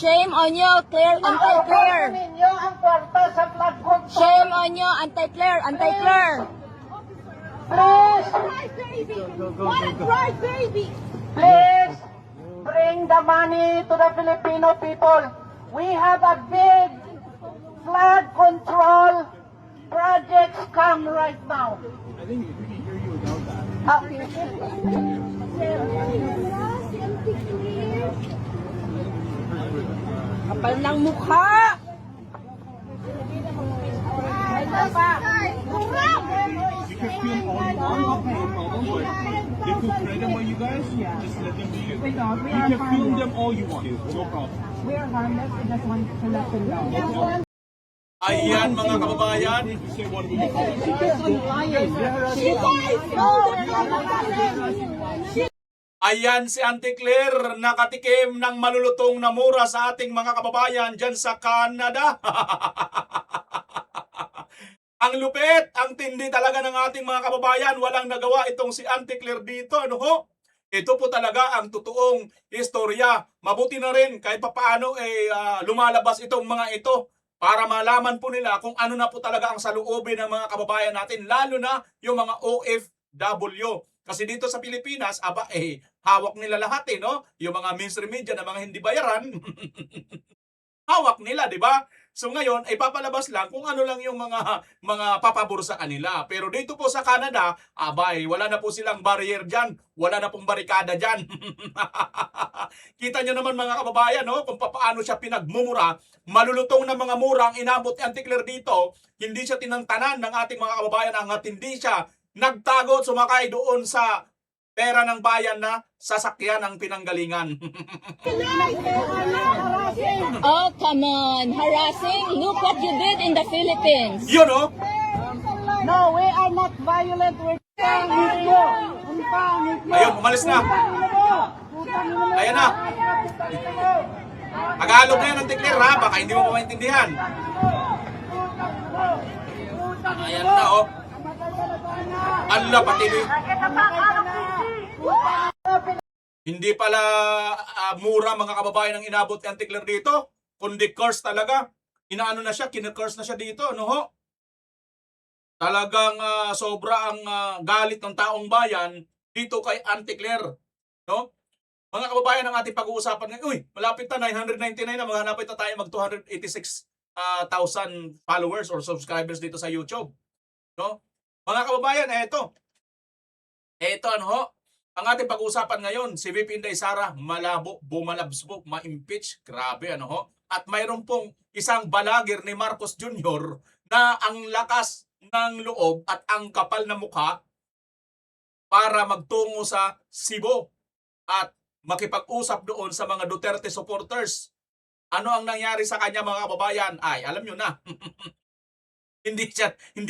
Shame on you, Claire, anti-Claire. Ninyo ang kwarta sa flood control. Shame on you, anti-Claire, anti-Claire. Please, What a cry baby! please, bring the money to the Filipino people. We have a big flood control projects come right now. I think we can hear you without that. Kapal ng mukha. You can film all you want, no problem, but they could credit on you guys, just let them be you. You can film them all you want, no problem. We are harmless. We just want to let them know. Ayan mga kababayan, You say what we do. ayan si Auntie Claire nakatikim ng malulutong na mura sa ating mga kababayan dyan sa Canada. Ang lupit, ang tindi talaga ng ating mga kababayan, walang nagawa itong si Auntie Claire dito, ano ho? Ito po talaga ang totoong istorya. Mabuti na rin kahit papaano lumalabas itong mga ito para malaman po nila kung ano na po talaga ang saloobin ng mga kababayan natin, lalo na yung mga OFW. Kasi dito sa Pilipinas, hawak nila lahat no? Yung mga mainstream media na mga hindi bayaran, hawak nila, di ba? So ngayon, ay papalabas lang kung ano lang yung mga papabor sa kanila. Pero dito po sa Canada, wala na po silang barrier dyan. Wala na pong barikada dyan. Kita nyo naman mga kababayan, no? Kung paano siya pinagmumura. Malulutong na mga mura ang inabot ni Auntie Claire dito. Hindi siya tinangtanan ng ating mga kababayan hanggat hindi siya nagtago at sumakay doon sa pera ng bayan na sasakyan ng pinanggalingan. Oh, come on. Harassing? Look what you did in the Philippines. Yun, no? No, we are not violent. We're Ayun, umalis na. Ayan na. Tagalog na yan ng Auntie Claire, ha? Baka hindi mo maintindihan. Ayan na, oh. Allah, pati hindi pala mura mga kababayan ang inabot ni Auntie Claire dito, kundi curse talaga. Inaano na siya, kina-curse na siya dito, no ho? Talagang sobra ang galit ng taong bayan dito kay Auntie Claire, no? Mga kababayan, ang ating pag-uusapan ngayon, malapit na 999 na, maghanapit na tayo mag 286,000 followers or subscribers dito sa YouTube, no? Mga kababayan, eto ano ho? Ang ating pag-uusapan ngayon, si VP Inday Sara, malabo, bumalabsbog, ma-impeach. Grabe, ano ho? At mayroon pong isang balagir ni Marcos Jr. na ang lakas ng loob at ang kapal na mukha para magtungo sa Cebu at makipag-usap doon sa mga Duterte supporters. Ano ang nangyari sa kanya mga kababayan? Ay, alam nyo na. hindi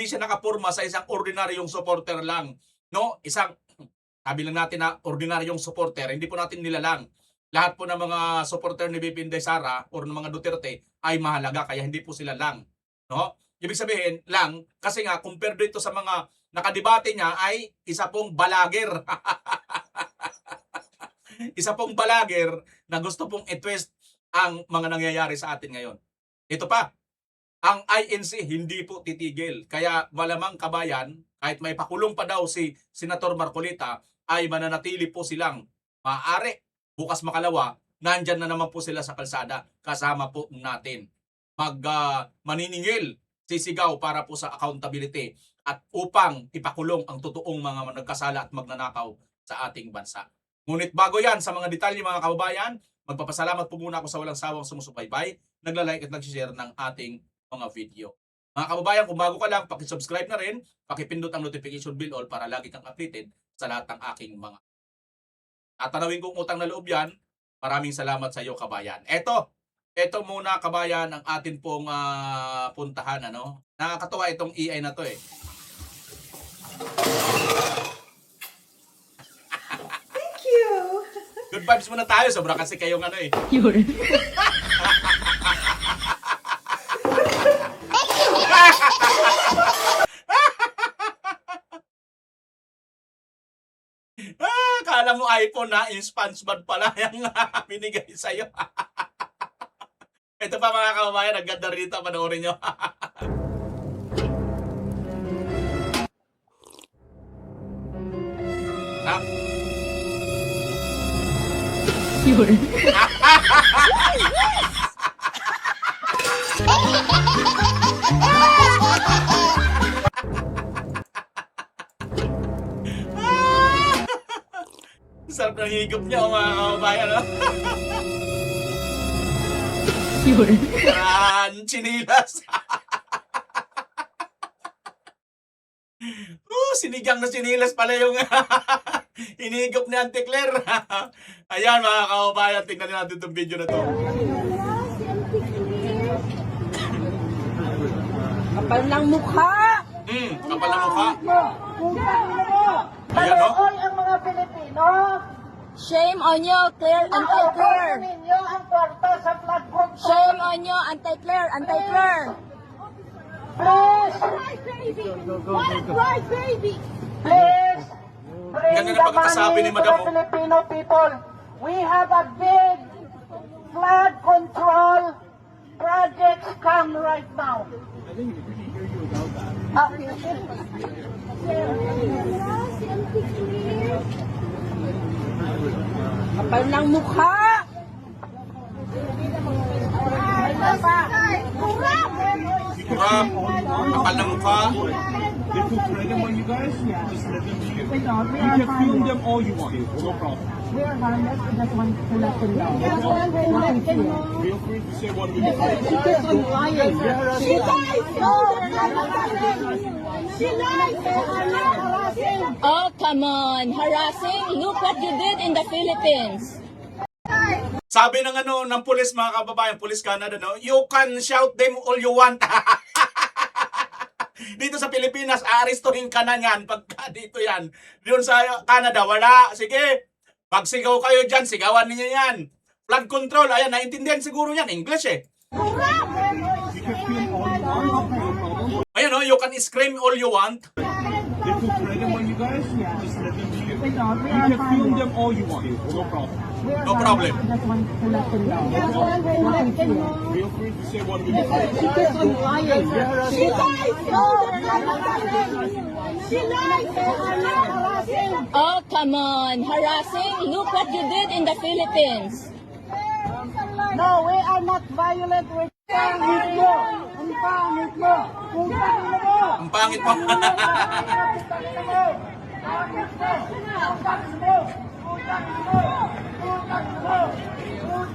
siya nakapurma sa isang ordinaryong supporter lang. No? Sabi lang natin na ordinaryong supporter, hindi po natin nilalang. Lahat po ng mga supporter ni VP Inday Sara or ng mga Duterte ay mahalaga, kaya hindi po sila lang. No? Ibig sabihin, lang, kasi nga, compared dito sa mga nakadebate niya, ay isa pong balager. Isa pong balager na gusto pong i-twist ang mga nangyayari sa atin ngayon. Ito pa, ang INC hindi po titigil. Kaya malamang kabayan, kahit may pakulong pa daw si Senator Marcolita, ay mananatili po silang maaari. Bukas makalawa, nandyan na naman po sila sa kalsada. Kasama po natin. Maniningil, sisigaw para po sa accountability at upang ipakulong ang totoong mga nagkasala at magnanakaw sa ating bansa. Ngunit bago yan, sa mga detalye mga kababayan, magpapasalamat po muna ako sa walang sawang sumusubaybay, nagla-like at nag-share ng ating mga video. Mga kababayan, kung bago ka lang, pakisubscribe na rin, pakipindot ang notification bell all para lagi kang updated sa lahat ng aking mga tatanawin kong utang na loob yan. Maraming salamat sa iyo kabayan. Eto muna kabayan ang atin pong puntahan. Ano? Nakakatawa itong EI na to eh. Thank you. Good vibes muna tayo. Sobra kasi kayong ano eh. Kala mo iPhone na, in SpongeBob pala yung binigay sa'yo. Ito pa mga kababayan, ang ganda rito. Panoorin nyo. Ah, sarap ng higop niya, mga kababayan. No? Yan, chinilas. Sinigang na chinilas pala yung hinigop ni Auntie Claire. Ayan mga kababayan, tingnan natin itong video na to. Kapal ng mukha! Kapal na mukha. Ayan, no? Taluoy ang mga Pilipino. Shame on you, Claire, Nauubos anti-Claire. ninyo ang kwarta sa flood control. Shame on you, anti-Claire, anti-Claire. Please, Right, baby! What right, baby! please, bring Ganda the ng pagkakasabi money ni to Madam, the oh. Filipino people. We have a big flood control project come right now. I think we can hear you without that. Kapal ng mukha! Kurap, kapal na mukha. They put freedom on you guys, just let them be. You can film them all you want, no problem. We are harmless, we just want to let them know. Feel free to say what we want. She keeps on lying. She lies! No, they're not harassing! She lies! They're not harassing! Oh, come on, harassing. Look what you did in the Philippines. Sabi ng ng pulis, mga kababayan, Police Canada, no? You can shout them all you want. Dito sa Pilipinas, aarestuhin ka na yan pagka dito yan. Doon sa Canada, wala. Sige, magsigaw kayo dyan, sigawan ninyo yan. Flood control, ayan, naintindihan siguro yan. English eh. You can film all you want, no problem. Ayan, no? You can scream all you want. They put freedom on you guys, just let them be. You can film them all you want, no problem. No problem. We just want to let them know. Feel free to say what we want. She keeps on lying. She lies! No, they're not harassing! She lies! They're not harassing! Oh, come on, harassing. Look what you did in the Philippines. No, we are not violent. We're pangit mo. Ang pangit mo. Kung pangit mo. Ang pangit mo.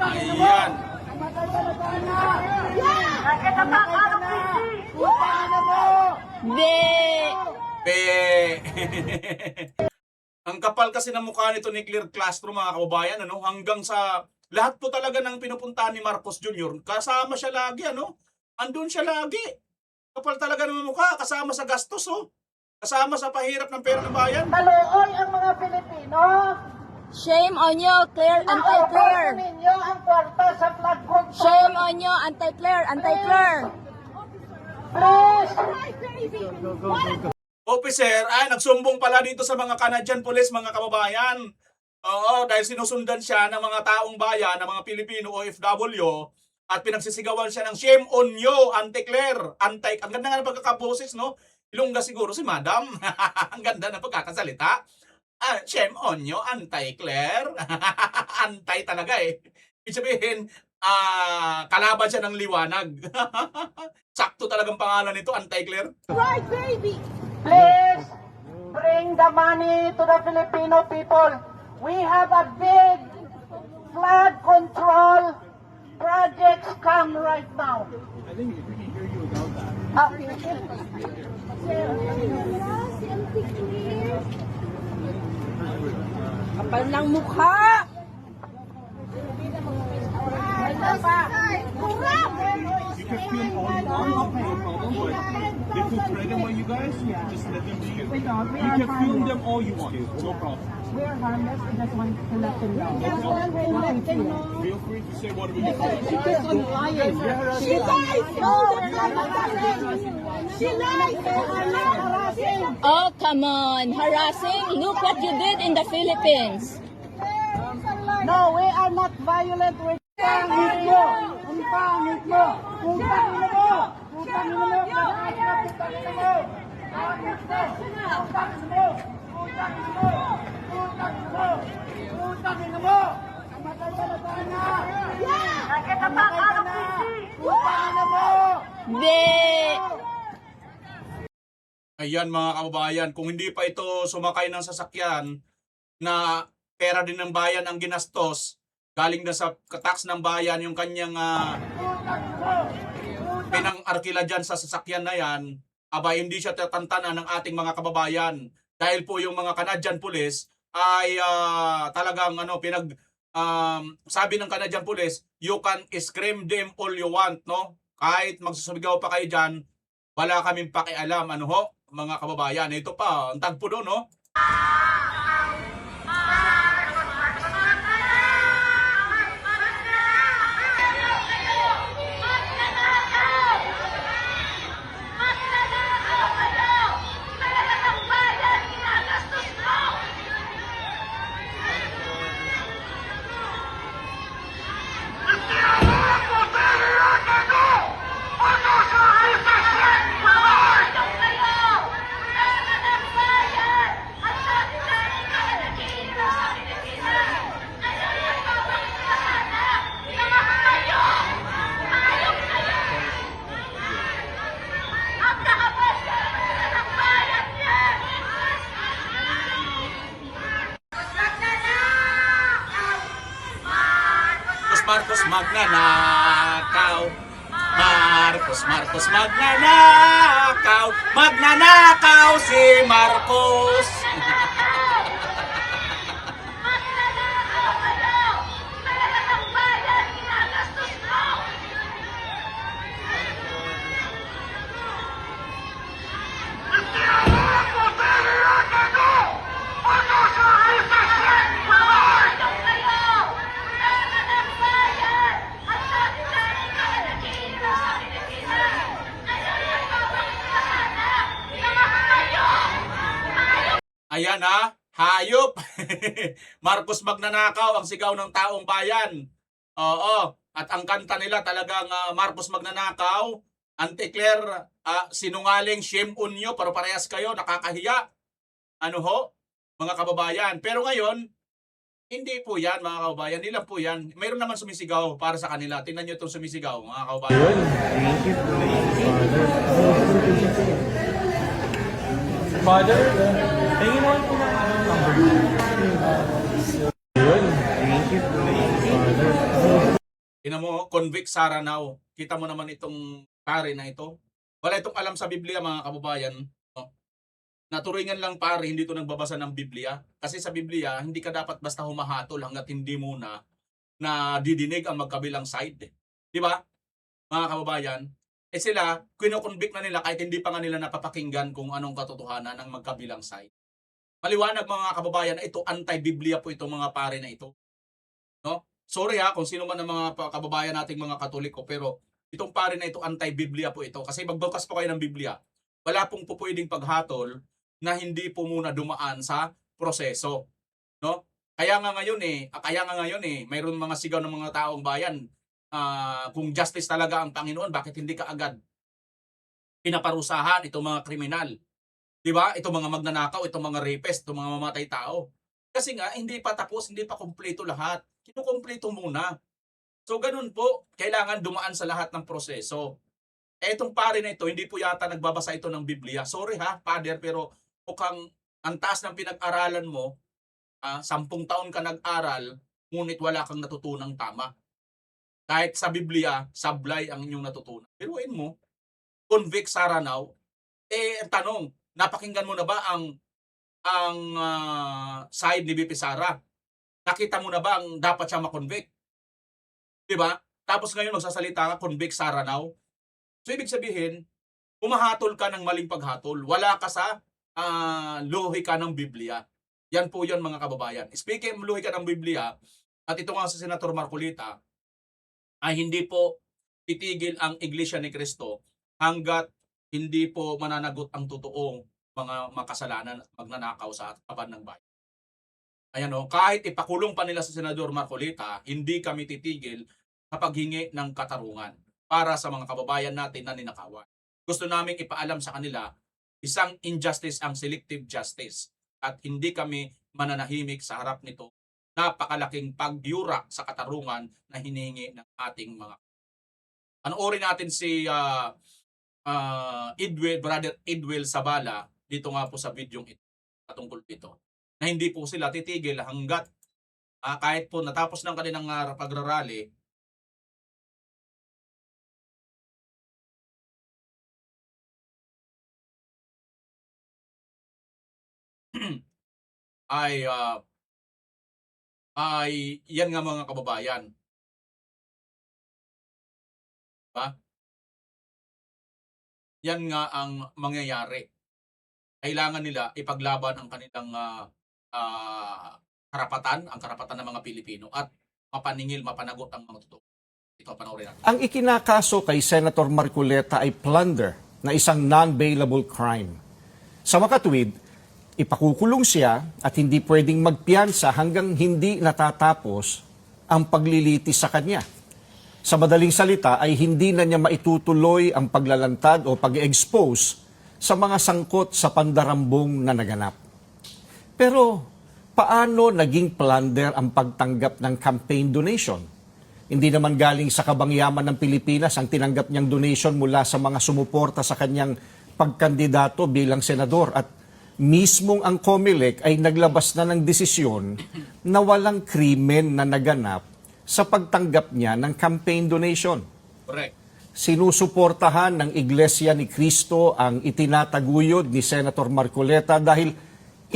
Ayan. Be. Be. Ang kapal kasi ng mukha nito ni Claire Castro, mga kababayan, ano? Hanggang sa lahat po talaga ng pinupuntahan ni Marcos Jr., kasama siya lagi, ano? Andun siya lagi. Kapal talaga ng mukha, kasama sa gastos, oh. Kasama sa pahirap ng pera ng bayan. Taluoy ang mga Pilipino. Shame on you, Claire, Nauubos anti-Claire. ninyo ang kwarta sa flood control. Shame on you, anti-Claire, anti-Claire. Please, Right, baby! What Officer, nagsumbong pala dito sa mga Canadian police, mga kababayan. Oo, dahil sinusundan siya ng mga taong bayan, ng mga Pilipino OFW, at pinagsisigawan siya ng shame on you, anti-Claire, ang ganda nga ng pagkakaboses, no? Ilongga siguro si Madam. Ang ganda ng pagkakasalita. Shame on you, anti-Claire. Antay talaga eh. Ibig sabihin, kalaban siya ng liwanag. Sakto talagang pangalan nito, anti-Claire. right, baby! please, bring the money to the Filipino people. We have a big flood control project come right now. I think we can hear you without that. Kapal ng mukha! You can film all you want, no problem. They put freedom on you guys, just let them be. You can film them all you want, no problem. We are harmless, we just want to let them know. Feel free to say what we want. She keeps on lying. She lies! No, they're not harassing! She lies! They're not harassing! Oh, come on, harassing. Look what you did in the Philippines. No, we are not violent. We're pangit mo. Ang pangit Bakit mo? Putang ina mo! Putang ina mo! Putang ina mo! Putang ina mo! Bakit mo? Putang ina mo! Putang ina mo! Putang ina mo! Putang ina mo! Kamatay ka na sana! Kamatay ka na! Putang ina mo! Be! Ayan mga kababayan, kung hindi pa ito sumakay ng sasakyan na pera din ng bayan ang ginastos, galing na sa tax ng bayan yung kanyang pinang-arkila dyan sa sasakyan na yan, aba hindi siya tatantanan ng ating mga kababayan. Dahil po yung mga Canadian Police ay talagang sabi ng Canadian Police, you can scream them all you want, no? Kahit magsusumigaw pa kayo dyan, wala kaming pakialam, ano ho, mga kababayan. Ito pa, ang tagpo doon, no? Marcos magnanakaw. Marcos magnanakaw. Magnanakaw si Marcos. Ayan ha, hayop. Marcos magnanakaw ang sigaw ng taong bayan. Oo, at ang kanta nila talagang Marcos magnanakaw, Anti-Claire, sinungaling, shame on you, pero parehas kayo, nakakahiya. Ano ho, mga kababayan. Pero ngayon, hindi po yan mga kababayan, hindi lang po yan. Mayroon naman sumisigaw para sa kanila. Tingnan nyo itong sumisigaw mga kababayan. Father, tingin mo po ng number. Yun, thank you, Father. Tingnan mo, convict Saranaw. Kita mo naman itong pare na ito. Wala itong alam sa Biblia mga kababayan. No? Naturingan lang pare, hindi ito nagbabasa ng Biblia. Kasi sa Biblia, hindi ka dapat basta humahatol hanggat hindi muna na didinig ang magkabilang side. Di ba? Mga kababayan, sila, kinoconvict na nila kahit hindi pa nga nila napapakinggan kung anong katotohanan ng magkabilang side. Maliwanag mga kababayan, ito anti-Biblia po itong mga pare na ito. No? Sorry kung sino man ang mga kababayan nating mga Katoliko, pero itong pare na ito anti-Biblia po ito. Kasi magbukas po kayo ng Biblia, wala pong pupwedeng paghatol na hindi po muna dumaan sa proseso. No? Kaya nga ngayon mayroon mga sigaw ng mga taong bayan, kung justice talaga ang Panginoon, bakit hindi ka agad pinaparusahan itong mga kriminal? Di ba? Itong mga magnanakaw, itong mga rapist, itong mga mamatay tao. Kasi nga, hindi pa tapos, hindi pa kumpleto lahat. Kinukumpleto muna. So, ganun po, kailangan dumaan sa lahat ng proseso. Itong pare na ito, hindi po yata nagbabasa ito ng Biblia. Sorry Father, pero mukhang ang taas ng pinag-aralan mo, 10 taon ka nag-aral, ngunit wala kang natutunang tama. Kahit sa Biblia, sablay ang inyong natutunan. Biruin mo, convict Saranaw, tanong, napakinggan mo na ba ang side ni BP Sara? Nakita mo na ba ang dapat siya makonvict? Diba? Tapos ngayon magsasalita ka, convict Saranaw. So ibig sabihin, humahatol ka ng maling paghatol. Wala ka sa lohika ng Biblia. Yan po yun mga kababayan. Speaking of lohika ng Biblia, at ito nga sa Senator Marcolita, ay hindi po titigil ang Iglesia ni Cristo hanggat hindi po mananagot ang totoong mga makasalanan at magnanakaw sa taban ng bayan. Ayan kahit ipakulong pa nila sa Senador Marcolita, hindi kami titigil sa paghingi ng katarungan para sa mga kababayan natin na ninakawan. Gusto naming ipaalam sa kanila, isang injustice ang selective justice at hindi kami mananahimik sa harap nito. Napakalaking pagyura sa katarungan na hinihingi ng ating mga. Panoorin natin si Brother Edwel Sabala dito nga po sa videong ito patungkol dito. Na hindi po sila titigil hanggat kahit po natapos ng kanilang pagrarally, ay yan nga mga kababayan. Diba? Yan nga ang mangyayari. Kailangan nila ipaglaban ang kanilang karapatan, ang karapatan ng mga Pilipino at mapaningil, mapanagot ang mga totoo. Ito, panoorin natin. Ang ikinakaso kay Senator Marcoleta ay plunder na isang non-bailable crime. Sa makatuwid, ipakukulong siya at hindi pwedeng magpiyansa hanggang hindi natatapos ang paglilitis sa kanya. Sa madaling salita ay hindi na niya maitutuloy ang paglalantad o pag-expose sa mga sangkot sa pandarambong na naganap. Pero paano naging plunder ang pagtanggap ng campaign donation? Hindi naman galing sa kabangyaman ng Pilipinas ang tinanggap niyang donation mula sa mga sumuporta sa kanyang pagkandidato bilang senador at mismong ang COMELEC ay naglabas na ng desisyon na walang krimen na naganap sa pagtanggap niya ng campaign donation. Correct. Sinusuportahan ng Iglesia ni Cristo ang itinataguyod ni Senator Marcoleta dahil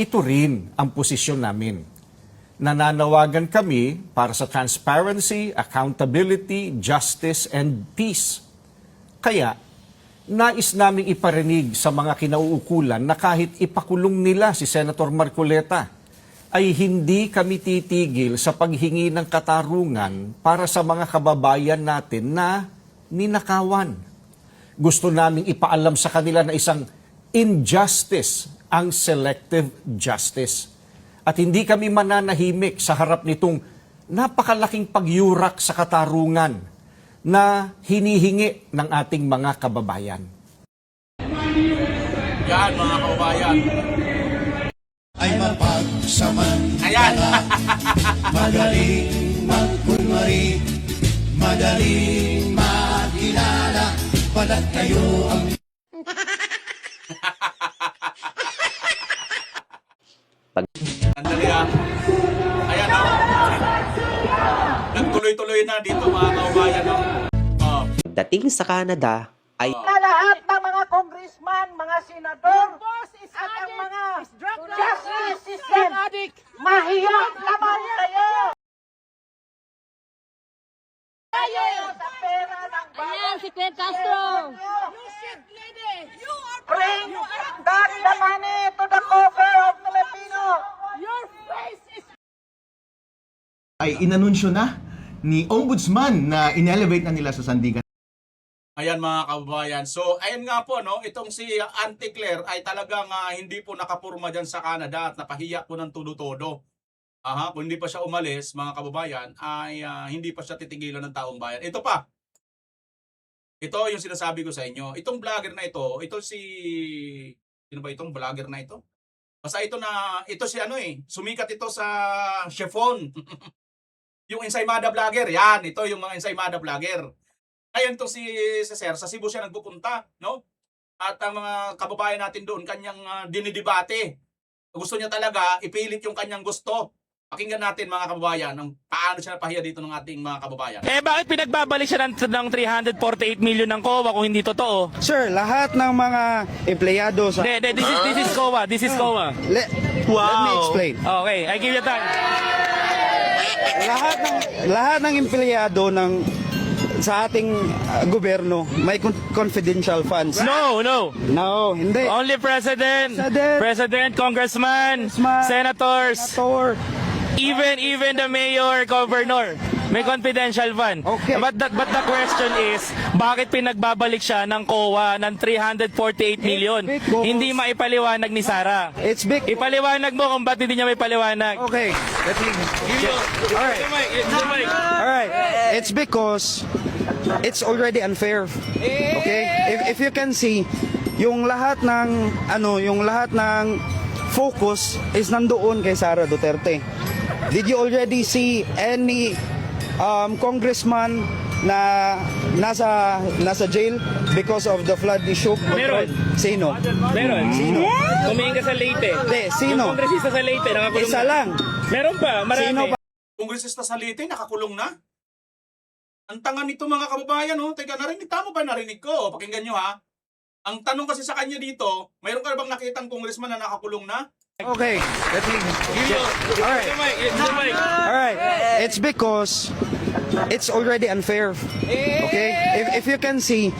ito rin ang posisyon namin. Nananawagan kami para sa transparency, accountability, justice, and peace. Kaya, nais naming iparinig sa mga kinauukulan na kahit ipakulong nila si Senator Marcoleta, ay hindi kami titigil sa paghingi ng katarungan para sa mga kababayan natin na ninakawan. Gusto naming ipaalam sa kanila na isang injustice ang selective justice. At hindi kami mananahimik sa harap nitong napakalaking pagyurak sa katarungan na hinihingi ng ating mga kababayan. Yan mga kababayan. Ay mapagsamantala. Ayan. Madaling magkunwari, madaling makilala, balat kayo ang Andali Ayan o. Nagtuloy-tuloy na dito mga kababayan o. Dating sa Canada ay Na lahat ng mga congressman, mga senador, at ang mga justice system, mahiyang naman kayo! Kayo sa pera ng Ayan, si Claire Castro. Bring back the money to the coffers of Filipino! Your face is ay inanunsyo na ni Ombudsman na inelevate na nila sa sandigan. Ayan mga kababayan. So, ayan nga po, no, itong si Auntie Claire ay talagang hindi po nakapurma dyan sa Canada at napahiya po ng todo-todo. Kung hindi pa siya umalis, mga kababayan, ay hindi pa siya titigilan ng taong bayan. Ito pa. Ito yung sinasabi ko sa inyo. Itong vlogger na ito sino ba itong vlogger na ito? Basta ito si sumikat ito sa chiffon. Yung Ensaymada vlogger, yan, ito yung mga Ensaymada vlogger. Ngayon to si Sir, sa Cebu siya nagpupunta, no? At ang mga kababayan natin doon, kanyang dinidebate. Gusto niya talaga ipilit yung kanyang gusto. Pakinggan natin mga kababayan, ng paano siya napahiya dito ng ating mga kababayan. Bakit pinagbabalik siya ng 348 million ng COA kung hindi totoo? Sir, lahat ng mga empleyado sa... This is COA. This is COA. Let me explain. Okay, I give you time. Lahat ng empleyado sa ating gobyerno may confidential funds. No, hindi. Only president, congressman, senators, Senator. even the mayor, governor. May confidential fund. Okay. But the question is, bakit pinagbabalik siya ng COA ng 348 million? Because- Hindi maipaliwanag ni Sara. It's big. Ipaliwanag mo kung ba't hindi niya may paliwanag. Okay. All right. It's because it's already unfair. Okay? If you can see, yung lahat ng focus is nandoon kay Sara Duterte. Did you already see any congressman na nasa jail because of the flood issue? Meron. Sino? Meron. Sino? Tumingin ka sa Leyte. Hindi, sino? Yung kongresista sa Leyte, nakakulong Isa na. lang. Meron pa, marami. Sino pa? Kongresista sa Leyte, nakakulong na. Ang tanga nito mga kababayan, oh. Teka, tama ba narinig ko? Pakinggan nyo ha. Ang tanong kasi sa kanya dito, mayroon ka bang nakitang congressman na nakakulong na? Okay, let me... Alright. Alright, it's because it's already unfair. Okay? If you can see,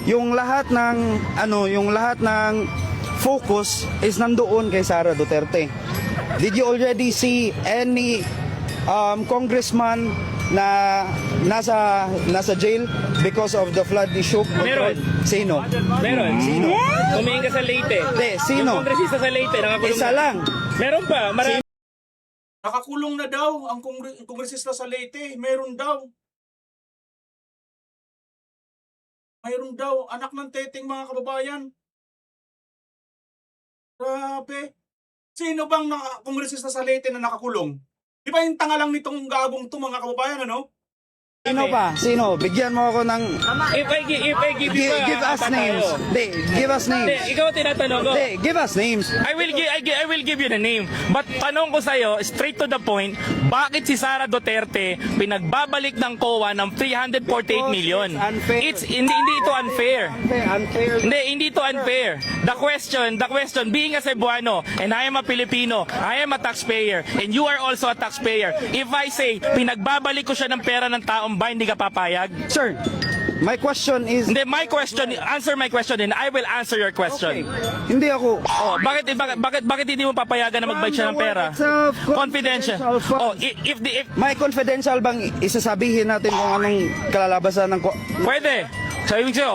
yung lahat ng focus is nandoon kay Sara Duterte. Did you already see any congressman na nasa jail because of the flood issue? Meron. Sino? Meron. Sino? Tumingin ka sa Leyte. Hindi, sino? Yung kongresista sa Leyte, nakakulong Isa na. lang. Meron pa, marami. Nakakulong na daw ang kongresista sa Leyte. Meron daw. Mayroon daw. Anak ng teteng mga kababayan. Grabe. Sino bang kongresista sa Leyte na nakakulong? Di ba yung tanga lang nitong gagong to mga kababayan, ano? Sino pa? Sino? Bigyan mo ako ng... If I give you Give us names. Hindi, give us Hindi, names. ikaw tinatanong ko. Hindi, give us names. I will give you the name. But tanong ko sa'yo, straight to the point, bakit si Sara Duterte pinagbabalik ng COA ng 348 million? It's unfair. Hindi ito unfair. Unfair. Hindi ito unfair. The question, being a Cebuano, and I am a Filipino, I am a taxpayer, and you are also a taxpayer. If I say, pinagbabalik ko siya ng pera ng taong bayan, hindi ka papayag? Sir, my question is... Hindi, answer my question and I will answer your question. Okay. Hindi ako... Oh, bakit hindi mo papayagan na magbalik siya ng pera? Confidential. Oh, if May confidential bang isasabihin natin kung anong kalalabasan ng... pwede.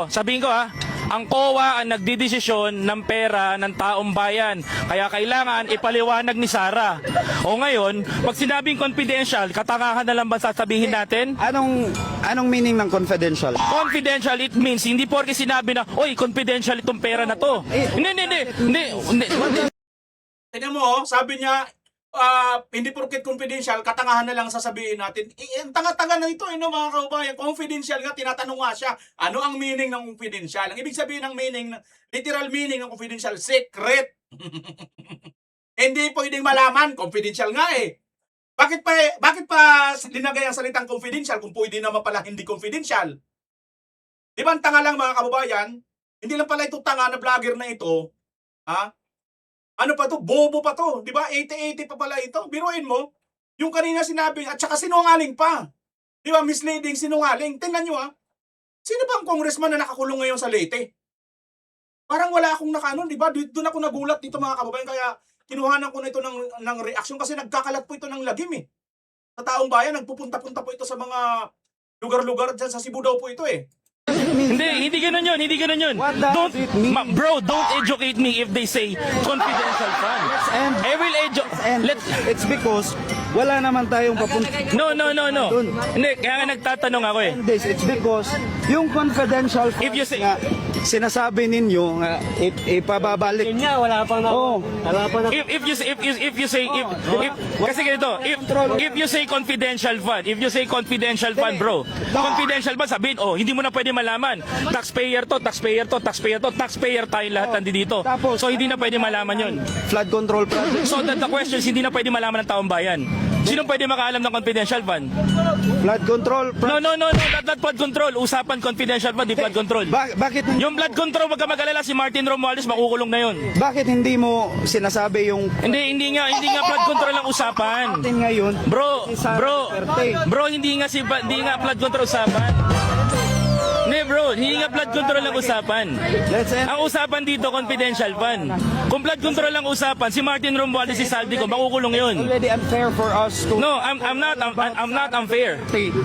Sabihin ko ha, ang COA ang nagdidesisyon ng pera ng taong bayan. Kaya kailangan ipaliwanag ni Sara. O ngayon, pag sinabing confidential, katangahan na lang ba sasabihin natin? Anong meaning ng confidential? Confidential, it means hindi porke sinabi na, oy, confidential itong pera na to. Hindi. Tignan mo, sabi niya, hindi porket confidential, katangahan na lang sasabihin natin. Ang tanga-tanga na ito, mga kababayan. Confidential nga, tinatanong nga siya, ano ang meaning ng confidential? Ang ibig sabihin ng literal meaning ng confidential, secret. Hindi pwedeng malaman, confidential nga eh. Bakit pa linagay ang salitang confidential kung pwede naman pala hindi confidential? Di ba ang tanga lang mga kababayan? Hindi lang pala ito tanga na vlogger na ito, ha? Ano pa to? Bobo pa to. Di ba? 80-80 pa pala ito. Biruin mo. Yung kanina sinabi, at saka sinungaling pa. Di ba? Misleading, sinungaling. Tingnan nyo ha. Sino ba ang congressman na nakakulong ngayon sa Leyte? Parang wala akong nakanon, di ba? Doon ako nagulat dito mga kababayan. Kaya kinuhanan ko na ito ng reaksyon kasi nagkakalat po ito ng lagim eh. Sa taong bayan, nagpupunta-punta po ito sa mga lugar-lugar dyan sa Cebu daw po ito eh. Hindi ganun yun. What does it mean? Bro, don't educate me if they say confidential fund. And I will it's because wala naman tayong papunta. No. Hindi, kaya nga nagtatanong ako eh. It's because yung confidential funds If you say- nga sinasabi ninyo nga ipababalik. Yun nga, wala pang Oh, If you say kasi ganito, if you say confidential fund, bro. Confidential fund, sabihin, hindi mo na pwede malaman. Taxpayer tayong lahat nandito. Tapos, So hindi na pwede malaman yun. flood control project. So the question is, hindi na pwede malaman ng taong bayan. Sino pwede makaalam ng confidential fund? Flood control project. No, not flood control. Usapan confidential fund, di flood control. Bakit Yung flood control, wag ka mag-alala, si Martin Romualdez makukulong na yun. bakit hindi mo sinasabi yung Hindi nga flood control ang usapan. atin ngayon? Bro, hindi nga flood control usapan. Hindi bro, Hindi nga flood control ang usapan. Let's end. Ang usapan dito, confidential fund. Kung flood control ang usapan, si Martin Romualdez, si Saldi ko, makukulong yun. Already unfair for us to... No, I'm not unfair.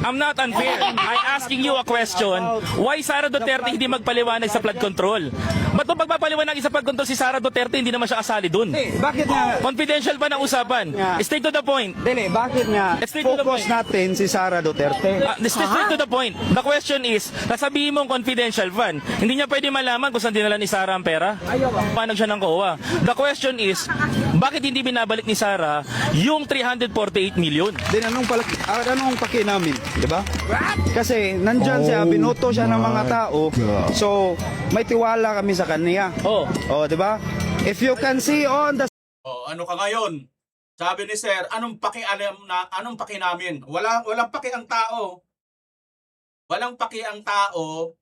I'm not unfair. I'm asking you a question. Why Sara Duterte hindi magpaliwanag sa flood control? Ba't kung pagpapaliwanag sa flood control si Sara Duterte, hindi naman siya kasali dun? Bakit nga... Confidential ba ng usapan? Straight to the point. Dili, bakit nga Straight to the focus point. natin si Sara Duterte? Straight to the point. The question is, nasabihin mong confidential fund. Hindi niya pwede malaman kung saan dinala ni Sara ang pera. Panag siya ng COA. The question is, bakit hindi binabalik ni Sara yung 348 million? Din anong paki namin, di ba? Kasi nandyan siya, binoto siya ng mga tao. So, may tiwala kami sa kanya. Oh. Oh, di ba? If you can see on the Ano ka ngayon? Sabi ni Sir, anong paki namin? Walang paki ang tao. Walang paki ang tao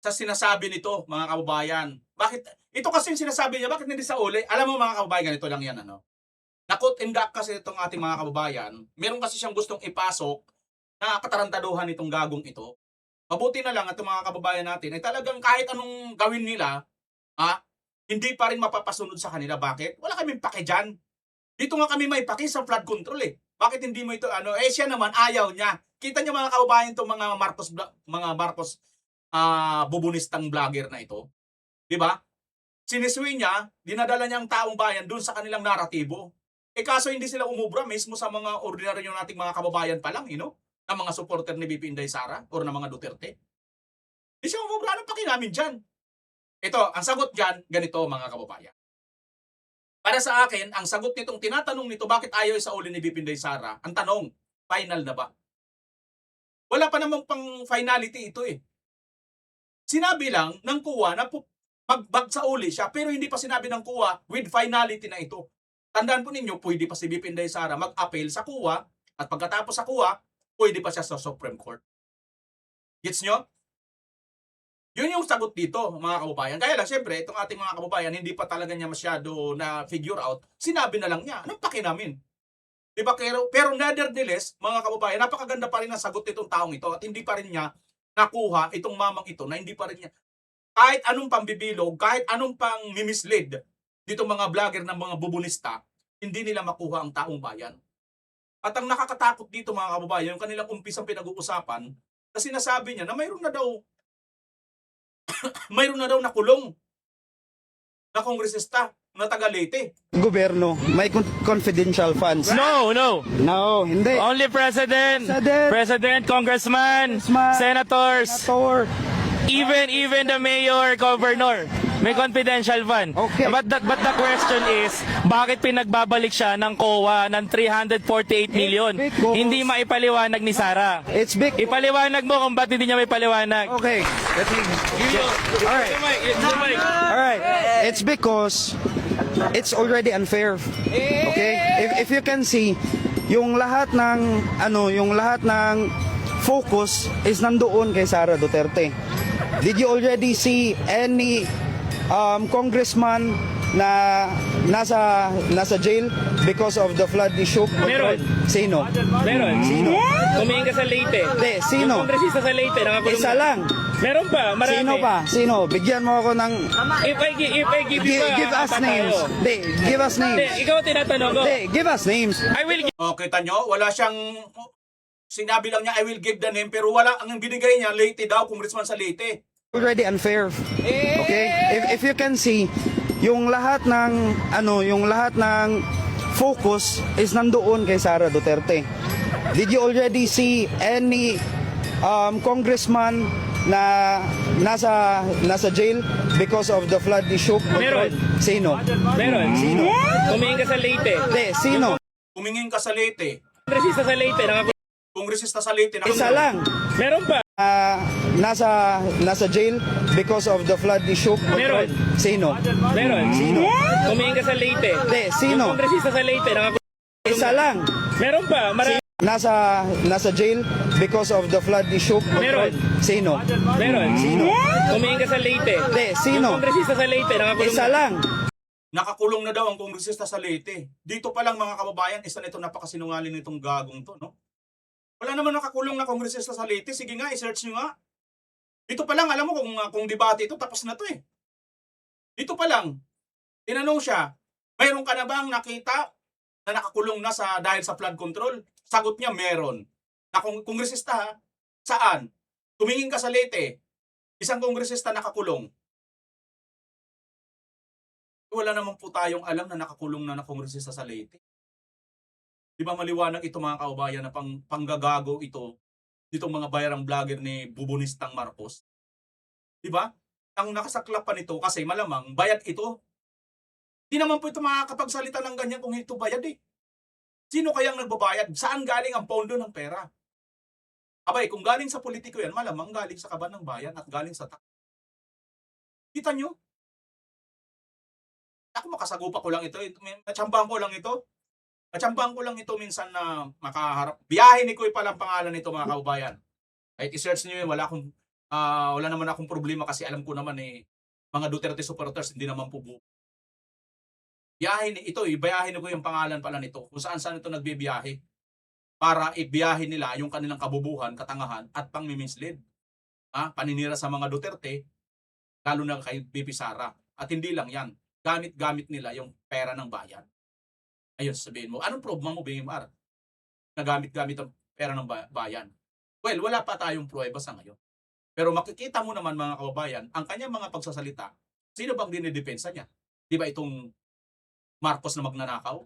sa sinasabi nito, mga kababayan. Bakit? Ito kasi yung sinasabi niya, bakit hindi sa uli? Alam mo mga kababayan, ganito lang yan, ano? Nakot and gak kasi itong ating mga kababayan. Meron kasi siyang gustong ipasok na katarantaduhan itong gagong ito. Mabuti na lang at mga kababayan natin ay talagang kahit anong gawin nila, hindi pa rin mapapasunod sa kanila. Bakit? Wala kaming paki dyan. Dito nga kami may paki sa flood control eh. Bakit hindi mo ito siya naman ayaw niya. Kita niyo mga kababayan itong mga Marcos bubunistang vlogger na ito. 'Di ba? Siniswi niya, dinadala niya ang taong bayan doon sa kanilang naratibo. Kaso hindi sila umubra mismo sa mga ordinaryo nating mga kababayan pa lang, ng mga supporter ni BP Inday Sara or ng mga Duterte. Hindi siya umubra. Anong paki namin dyan? Ito, ang sagot dyan, ganito mga kababayan. Para sa akin, ang sagot nitong tinatanong nito, bakit ayaw sa uli ni BP Inday Sara? Ang tanong, final na ba? Wala pa namang pang finality ito eh. Sinabi lang ng kuwa na magbag sa uli siya, pero hindi pa sinabi ng kuwa with finality na ito. Tandaan po ninyo, pwede pa si BP Inday Sara mag-appeal sa kuwa at pagkatapos sa kuwa, pwede pa siya sa Supreme Court. Gets nyo? Yun yung sagot dito, mga kababayan. Kaya lang, syempre, itong ating mga kababayan, hindi pa talaga niya masyado na figure out. Sinabi na lang niya, anong paki namin? Diba? Pero nevertheless, mga kababayan, napakaganda pa rin ang sagot nitong taong ito at hindi pa rin niya nakuha itong mamang ito na hindi pa rin niya, kahit anong pambibilog, kahit anong pang mislead dito mga vlogger ng mga bubunista, hindi nila makuha ang taong bayan. At ang nakakatakot dito mga kababayan, yung kanilang umpisang pinag-uusapan, kasi nasabi niya na mayroon na daw nakulong na kongresista na taga Leyte. gobyerno, may confidential funds. No. No, hindi. Only President, Congressman, Congressman, Senators, Senator. even the Mayor, Governor. May confidential fund. Okay. But the question is, bakit pinagbabalik siya ng COA ng 348 million? Because- Hindi maipaliwanag ni Sara. It's big. Ipaliwanag mo kung ba't hindi niya maipaliwanag. Okay. Alright. It's because it's already unfair. Okay? If you can see, yung lahat ng focus is nandoon kay Sara Duterte. Did you already see any congressman na nasa jail because of the flood issue? Meron. Sino? Meron. Sino? Tumingin ka sa Leyte. Hindi, sino? Yung kongresista sa Leyte, nakakulong. Isa lang. Meron pa, marami. Sino pa? Sino? Bigyan mo ako ng... If I give you Give us names. Hindi, give us Hindi, names. ikaw tinatanong ko. Hindi, give us names. I will give Kita nyo, wala siyang, sinabi lang niya, I will give the name, pero wala, ang binigay niya, Leyte daw, congressman sa Leyte. Already unfair. Okay? If you can see, yung lahat ng focus is nandoon kay Sara Duterte. Did you already see any congressman na nasa jail because of the flood issue? Meron. Sino? Meron. Sino? Tumingin ka sa Leyte. Hindi, sino? Tumingin ka sa Leyte, Kongresista sa Leyte, nakakulong. kongresista sa Leyte, Isa lang. Meron pa. Nasa jail because of the flood issue? Meron. Sino? Meron. Sino? Tumingin ka sa Leyte. Hindi, sino? Kongresista sa Leyte, nakakulong. Isa lang. Meron pa. Marami. Nasa jail because of the flood issue? Meron. Sino? Meron. Sino? Tumingin ka sa Leyte. Hindi, sino? Kongresista sa Leyte, nakakulong. Isa lang. nakakulong na daw ang kongresista sa Leyte. Dito pa lang mga kababayan, isa nito napakasinungaling nitong gagong to, no? Wala naman nakakulong na kongresista sa Leyte. Sige nga, i-search nyo nga. Dito pa lang, alam mo kung debate ito, tapos na to eh. Dito pa lang, tinanong siya, mayroon ka na bang nakita na nakakulong na dahil sa flood control? Sagot niya, meron. Na kongresista ha? Saan? Tumingin ka sa Leyte, isang kongresista nakakulong. Wala naman po tayong alam na nakakulong na kongresista sa Leyte. Di ba maliwanag ito mga kaubayan na panggagago ito, ditong mga bayarang vlogger ni Bubonistang Marcos? Di ba? Ang nakasaklap pa nito kasi malamang bayad ito. Di naman po ito makakapagsalita ng ganyan kung ito bayad eh. Sino kayang nagbabayad? Saan galing ang pondo ng pera? Abay, kung galing sa politiko yan, malamang galing sa kaban ng bayan at galing sa tax. Kita nyo? Ako makasagupa ko lang ito. Natsambahan ko lang ito. Natsambahan ko lang ito minsan na makaharap. Biyahe ni Kuy palang pangalan nito mga kaubayan. Kahit i-search nyo yun, wala naman akong problema kasi alam ko naman mga Duterte supporters hindi naman po buo. Biyahe ni ko yung pangalan pala nito. Kung saan ito nagbibiyahe. Para ibiyahe nila yung kanilang kabubuhan, katangahan at pang-mislead. Paninira sa mga Duterte, lalo na kay BP Sara. At hindi lang yan. Gamit nila yung pera ng bayan. Ayun, sabihin mo, anong problema mo, BMR? Nagamit-gamit ang pera ng bayan. Well, wala pa tayong pruweba sa ngayon. Pero makikita mo naman mga kababayan, ang kanyang mga pagsasalita, sino bang dinidepensa niya? Di ba itong Marcos na magnanakaw?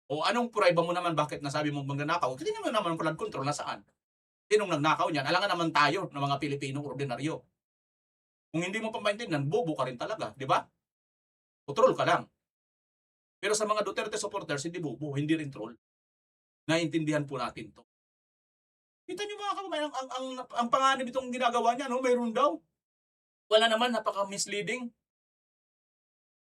O anong pruweba mo naman bakit nasabi mong magnanakaw? Hindi naman ang flood control nasaan? Sinong nagnakaw niyan? Alangan naman tayo ng mga Pilipinong ordinaryo. Kung hindi mo pa maintindihan, bobo ka rin talaga, di ba? O troll ka lang. Pero sa mga Duterte supporters, hindi bobo, hindi rin troll. Naintindihan po natin to. Kita nyo mga kababayan, ang panganib itong ginagawa niya, no? Mayroon daw. Wala naman, napaka-misleading.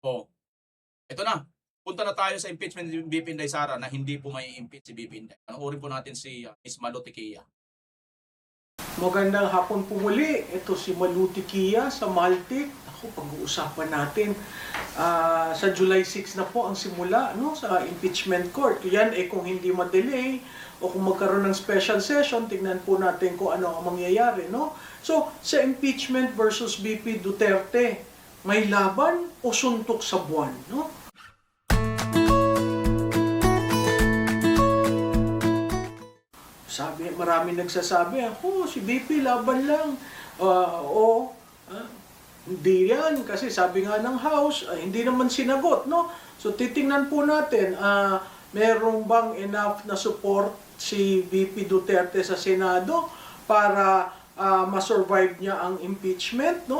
Ito na. Punta na tayo sa impeachment ni BP Inday Sara na hindi po may impeach si BP Inday. Panoorin po natin si Ms. Maluti Kia. Magandang hapon po muli. Ito si Maluti Kia sa Maltik. Ako, pag-uusapan natin. Sa July 6 na po ang simula sa impeachment court. Yan kung hindi ma-delay o kung magkaroon ng special session, tignan po natin kung ano ang mangyayari. So, sa impeachment versus BP Duterte, may laban o suntok sa buwan? Marami nagsasabi, si BP laban lang. Hindi yan, kasi sabi nga ng House, hindi naman sinagot, So titingnan po natin, merong bang enough na support si BP Duterte sa Senado para ma-survive niya ang impeachment,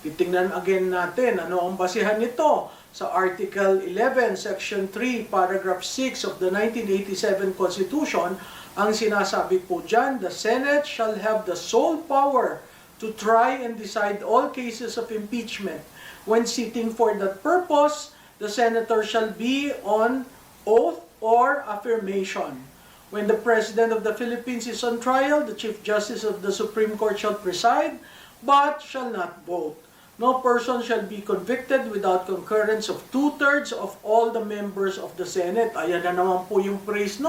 Titingnan again natin, ano ang basihan nito sa Article 11, Section 3, Paragraph 6 of the 1987 Constitution. Ang sinasabi po dyan, the Senate shall have the sole power to try and decide all cases of impeachment. When sitting for that purpose, the senator shall be on oath or affirmation. When the President of the Philippines is on trial, the Chief Justice of the Supreme Court shall preside, but shall not vote. No person shall be convicted without concurrence of 2/3 of all the members of the Senate. Ayan na naman po yung phrase,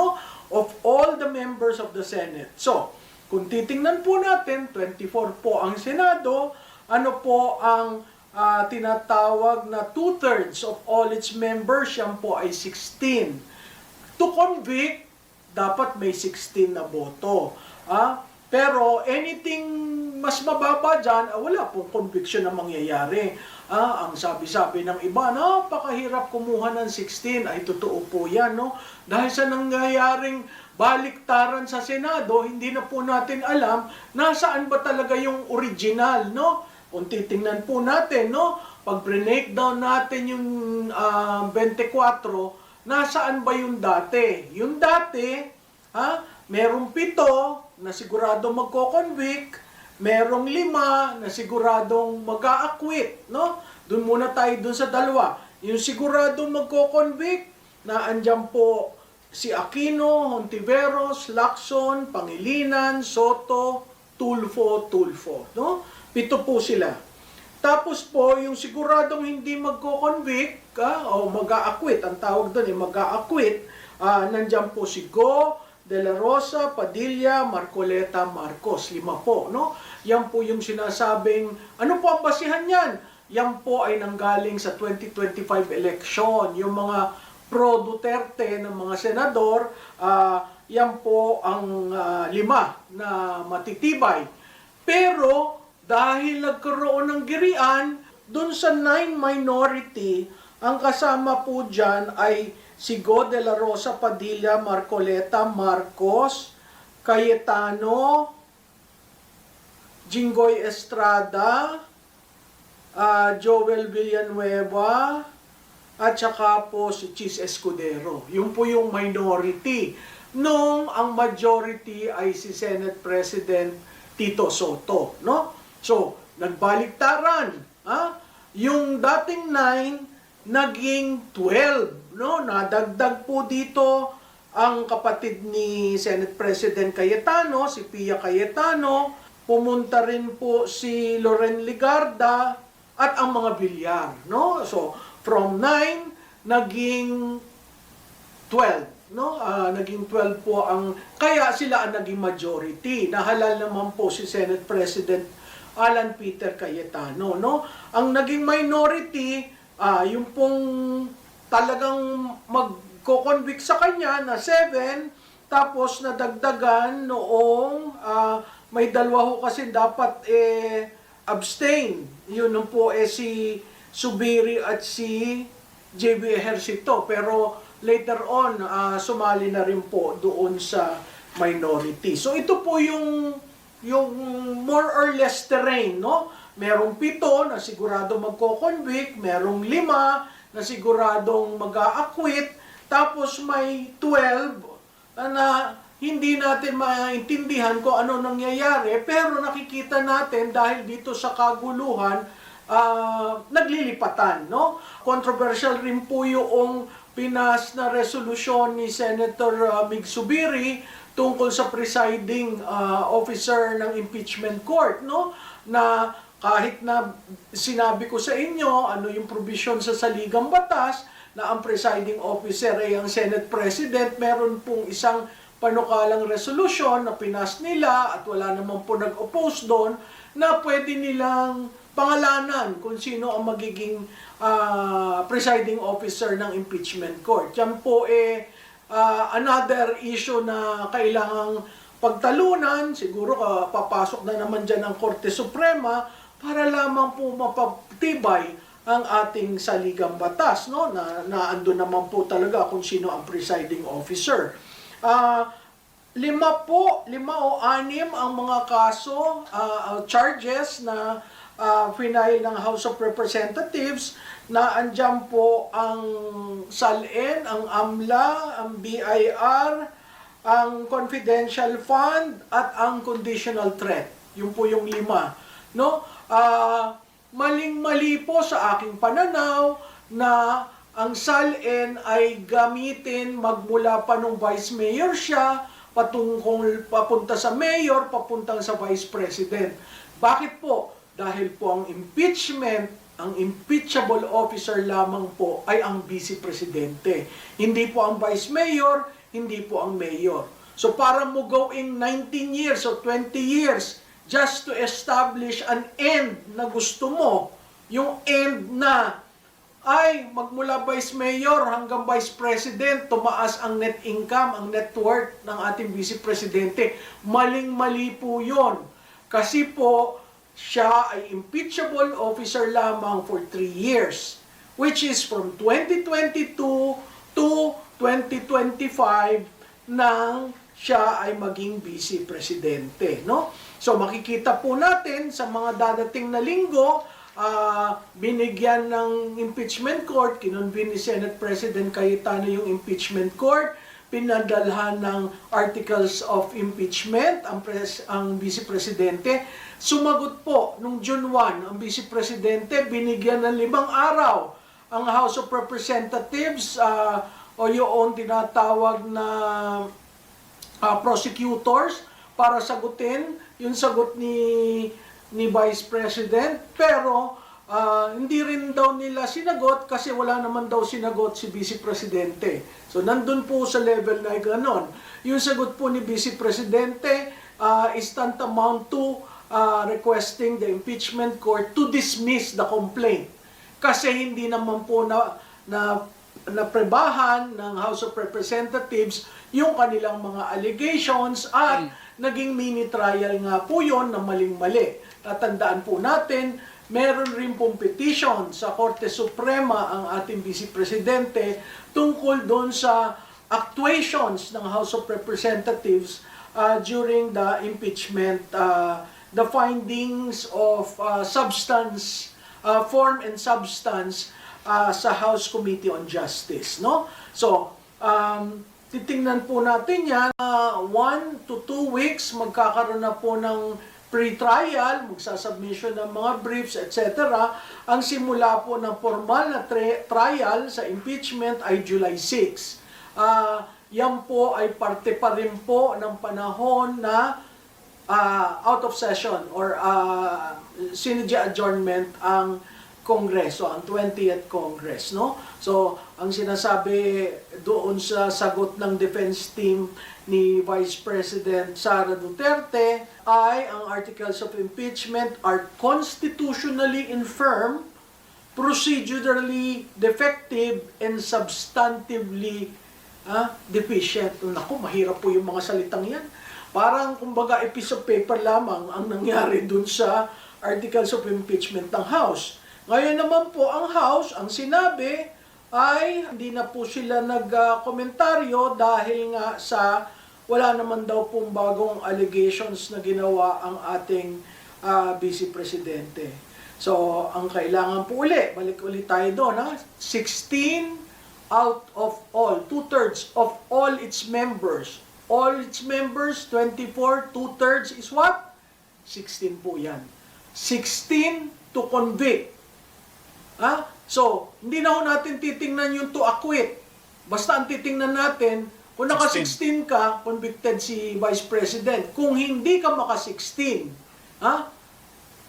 of all the members of the Senate. So, kung titingnan po natin, 24 po ang Senado, ano po ang tinatawag na 2/3 of all its members, yan po ay 16. To convict, dapat may 16 na boto. Pero anything mas mababa dyan, wala pong conviction na mangyayari. Ang sabi-sabi ng iba, napakahirap kumuha ng 16. Ay, totoo po yan, Dahil sa nangyayaring baliktaran sa Senado, hindi na po natin alam nasaan ba talaga yung original, Kung titingnan po natin, pag breakdown natin yung 24, nasaan ba yung dati? Yung dati, merong 7 na sigurado magko-convict, merong 5 na siguradong mag-a-acquit, Doon muna tayo doon sa 2. Yung siguradong magko-convict, na andyan po si Aquino, Hontiveros, Lacson, Pangilinan, Soto, Tulfo, 7 po sila. Tapos po, yung siguradong hindi magko-convict, o mag-a-acquit, ang tawag doon mag-a-acquit, nandyan po si Go, De La Rosa, Padilla, Marcoleta, Marcos. 5 po, no? Yan po yung sinasabing, ano po ang basihan yan? Yan po ay nanggaling sa 2025 election. Yung mga pro-Duterte ng mga senador, yan po ang 5 na matitibay. Pero dahil nagkaroon ng girian, dun sa 9 minority, ang kasama po dyan ay si Go De La Rosa, Padilla, Marcoleta, Marcos, Cayetano, Jinggoy Estrada, Joel Villanueva, at saka po si Chis Escudero. Yung po yung minority. Nung ang majority ay si Senate President Tito Soto, no? So, nagbaliktaran, yung dating 9 naging 12, no? Nadagdag po dito ang kapatid ni Senate President Cayetano, si Pia Cayetano, pumunta rin po si Loren Ligarda at ang mga Villar, no? So, from 9 naging 12, no? Naging 12 po ang kaya sila ang naging majority. Nahalal naman po si Senate President Alan Peter Cayetano, no? Ang naging minority, yung pong talagang magko-convict sa kanya na 7, tapos nadagdagan noong may 2 ho kasi dapat abstain. Yun po si Subiri at si JB Ejercito. Pero later on, sumali na rin po doon sa minority. So ito po yung more or less terrain, no? Merong 7 na sigurado magko-convict, merong 5 na siguradong mag-a-acquit, tapos may 12 na hindi natin maintindihan kung ano nangyayari, pero nakikita natin dahil dito sa kaguluhan, naglilipatan, no? Controversial rin po yung pinas na resolusyon ni Senator Mig Subiri tungkol sa presiding officer ng impeachment court, no? Na kahit na sinabi ko sa inyo ano yung provision sa saligang batas na ang presiding officer ay ang Senate President, meron pong isang panukalang resolution na pinas nila at wala naman po nag-oppose doon na pwede nilang pangalanan kung sino ang magiging presiding officer ng impeachment court. Yan po another issue na kailangang pagtalunan. Siguro papasok na naman dyan ang Korte Suprema para lamang po mapagtibay ang ating saligang batas, no? Na ando naman po talaga kung sino ang presiding officer. 5 o 6 ang mga kaso, charges na final ng House of Representatives na andyan po ang SALN, ang AMLA, ang BIR, ang confidential fund at ang conditional threat. Yun po yung 5, no? Maling-mali po sa aking pananaw na ang SALN ay gamitin magmula pa nung Vice Mayor siya, papunta sa Mayor, papuntang sa Vice President. Bakit po? Dahil po ang impeachment, ang impeachable officer lamang po ay ang Vice Presidente. Hindi po ang Vice Mayor, hindi po ang Mayor. So para mo going 19 years or 20 years just to establish an end na gusto mo, yung end na ay magmula Vice Mayor hanggang Vice President, tumaas ang net income, ang net worth ng ating Vice Presidente. Maling-mali po yun. Kasi po, siya ay impeachable officer lamang for 3 years, which is from 2022 to 2025 nang siya ay maging Vice Presidente, no? So makikita po natin sa mga dadating na linggo, binigyan ng impeachment court, kinonvene ni Senate President Cayetano yung impeachment court, pinadalhan ng articles of impeachment ang Vice Presidente. Sumagot po nung June 1 ang Vice Presidente, binigyan ng 5 araw ang House of Representatives o yung tinatawag na prosecutors para sagutin yung sagot ni Vice President, pero hindi rin daw nila sinagot kasi wala naman daw sinagot si Vice Presidente. So nandun po sa level na ganon. Yung sagot po ni Vice Presidente is tantamount to requesting the impeachment court to dismiss the complaint. Kasi hindi naman po naprebahan ng House of Representatives yung kanilang mga allegations at naging mini trial nga po yon na maling-mali. Tatandaan po natin, meron rin pong petition sa Korte Suprema ang ating Vice Presidente tungkol doon sa actuations ng House of Representatives during the impeachment, the findings of substance, form and substance sa House Committee on Justice, no? So, titingnan po natin yan, 1 to 2 weeks magkakaroon na po ng pre-trial, magsasubmission ng mga briefs, etc. Ang simula po ng formal na trial sa impeachment ay July 6. Yan po ay parte pa rin po ng panahon na out of session or sinadya adjournment ang Kongreso, ang 20th Congress, no? So, ang sinasabi doon sa sagot ng defense team ni Vice President Sara Duterte ay ang articles of impeachment are constitutionally infirm, procedurally defective, and substantively deficient. Naku, mahirap po yung mga salitang yan. Parang, kumbaga, a piece of paper lamang ang nangyari dun sa articles of impeachment ng House. Ngayon naman po ang House, ang sinabi ay hindi na po sila nag-komentaryo dahil nga sa wala naman daw pong bagong allegations na ginawa ang ating Vice Presidente. So, ang kailangan po balik ulit tayo doon, 16 out of all, 2/3 of all its members. All its members, 24, 2/3 is what? 16 po yan. 16 to convict. So, hindi na ho natin titingnan yung to acquit. Basta ang titingnan natin, kung naka-16 ka, convicted si Vice President. Kung hindi ka maka-16,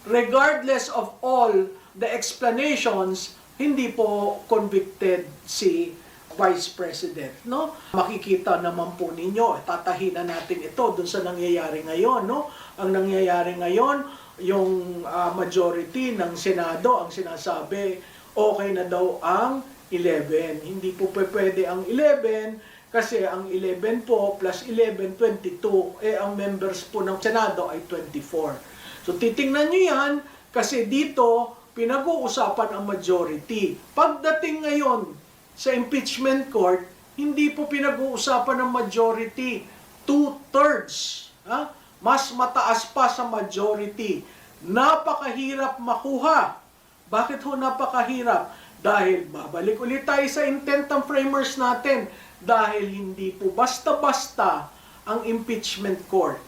regardless of all the explanations, hindi po convicted si Vice President, no? Makikita naman po ninyo, tatahinan natin ito dun sa nangyayari ngayon, no? Ang nangyayari ngayon, yung majority ng Senado ang sinasabi, okay na daw ang 11. Hindi po pwede ang 11 kasi ang 11 po plus 11, 22. Ang members po ng Senado ay 24. So titingnan nyo yan kasi dito pinag-uusapan ang majority. Pagdating ngayon sa impeachment court, hindi po pinag-uusapan ng majority. 2/3. Mas mataas pa sa majority. Napakahirap makuha. Bakit ho napakahirap? Dahil babalik ulit tayo sa intent ng framers natin. Dahil hindi po basta-basta ang impeachment court.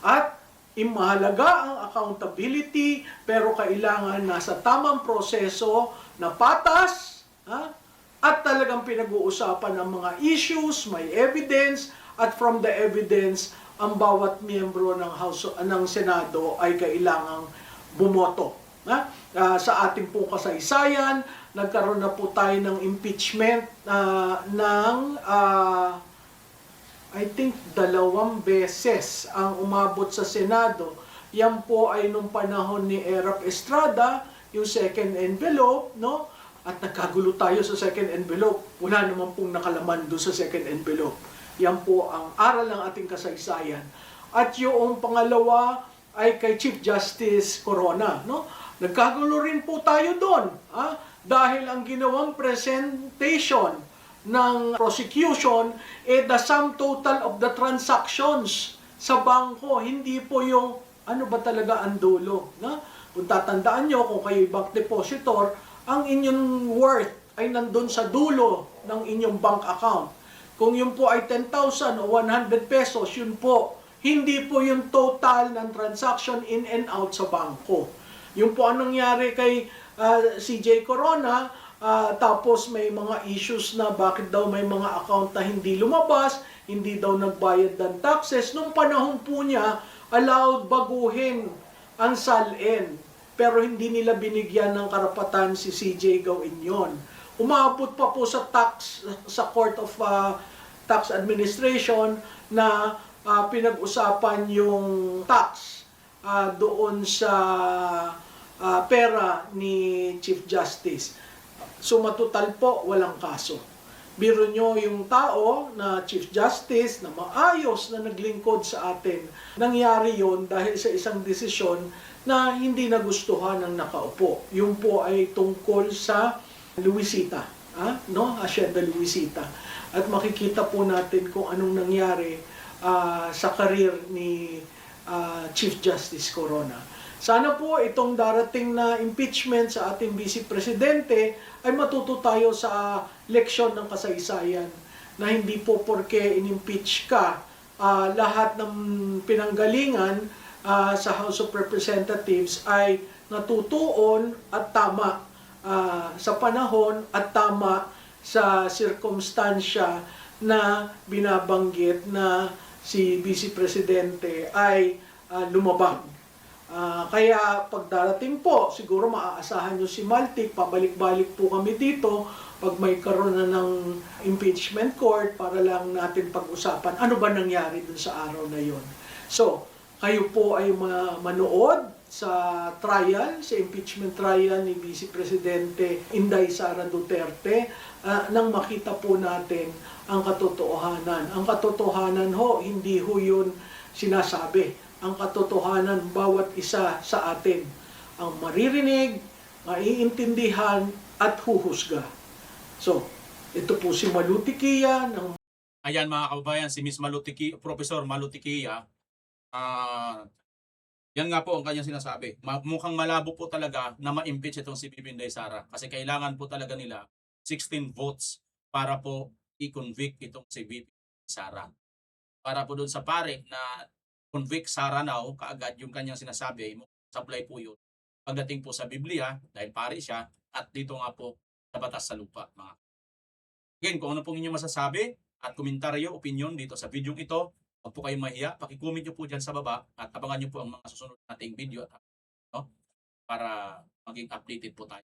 At imahalaga ang accountability, pero kailangan nasa tamang proseso na patas, at talagang pinag-uusapan ng mga issues, may evidence, at from the evidence, ang bawat miyembro ng ng Senado ay kailangang bumoto. Sa ating pong kasaysayan, nagkaroon na po tayo ng impeachment ng I think 2 beses ang umabot sa Senado. Yan po ay nung panahon ni Erap Estrada, yung second envelope, no? At nagkagulo tayo sa second envelope. Wala naman pong nakalaman doon sa second envelope. Yan po ang aral ng ating kasaysayan. At yung pangalawa ay kay Chief Justice Corona, no? Nagkagulo rin po tayo doon, dahil ang ginawang presentation ng prosecution the sum total of the transactions sa bangko, hindi po yung ano ba talaga ang dulo, no? Kung tatandaan nyo, kung kayo bank depositor, ang inyong worth ay nandun sa dulo ng inyong bank account. Kung yun po ay 10,000 o 100 pesos, yun po, hindi po yung total ng transaction in and out sa bangko. Yun po ang nangyari kay CJ Corona, tapos may mga issues na bakit daw may mga account na hindi lumabas, hindi daw nagbayad ng taxes. Nung panahon po niya, allowed baguhin ang SALN. pero hindi nila binigyan ng karapatan si CJ gawin yon. Umabot pa po sa Court of Tax Administration na pinag-usapan yung tax doon sa pera ni Chief Justice. Sumatotal po, walang kaso. Biro nyo yung tao na Chief Justice na maayos na naglingkod sa atin. Nangyari yon dahil sa isang desisyon na hindi nagustuhan ng nakaupo. Yung po ay tungkol sa Luisita, Hacienda Luisita. At makikita po natin kung anong nangyari sa karir ni Chief Justice Corona. Sana po itong darating na impeachment sa ating Vice Presidente ay matuto tayo sa leksyon ng kasaysayan na hindi po porke in-impeach ka, lahat ng pinanggalingan sa House of Representatives ay natutuon at tama sa panahon at tama sa sirkumstansya na binabanggit na si Vice Presidente ay lumabag. Kaya pagdarating po, siguro maaasahan nyo si Maltik, pabalik-balik po kami dito pag may karoon na ng impeachment court para lang natin pag-usapan ano ba nangyari dun sa araw na yon. So, kayo po ay manood sa trial, sa impeachment trial ni Vice Presidente Inday Sara Duterte nang makita po natin ang katotohanan. Ang katotohanan ho, hindi ho yun sinasabi. Ang katotohanan bawat isa sa atin ang maririnig, maiintindihan at huhusga. So, ito po si Malutikia ng Ayan mga kababayan, si Miss Malutikia, Professor Malutikia, yan nga po ang kanyang sinasabi. Mukhang malabo po talaga na ma-impeach itong si Bibi Inday Sara kasi kailangan po talaga nila 16 votes para po i-convict itong si Bibi Sara. Para po doon sa pare na convict Sara now, kaagad yung kanyang sinasabi, supply po yun. Pagdating po sa Biblia, dahil pare siya, at dito nga po sa batas sa lupa. Again, kung ano pong inyong masasabi at komentaryo, opinion dito sa video ito, huwag po kayong mahiya, pakicomment nyo po dyan sa baba at abangan nyo po ang mga susunod nating video para maging updated po tayo.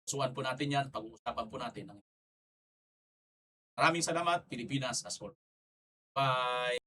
Suwan po natin yan, pag-uusapan po natin. Maraming salamat, Pilipinas as well. Bye!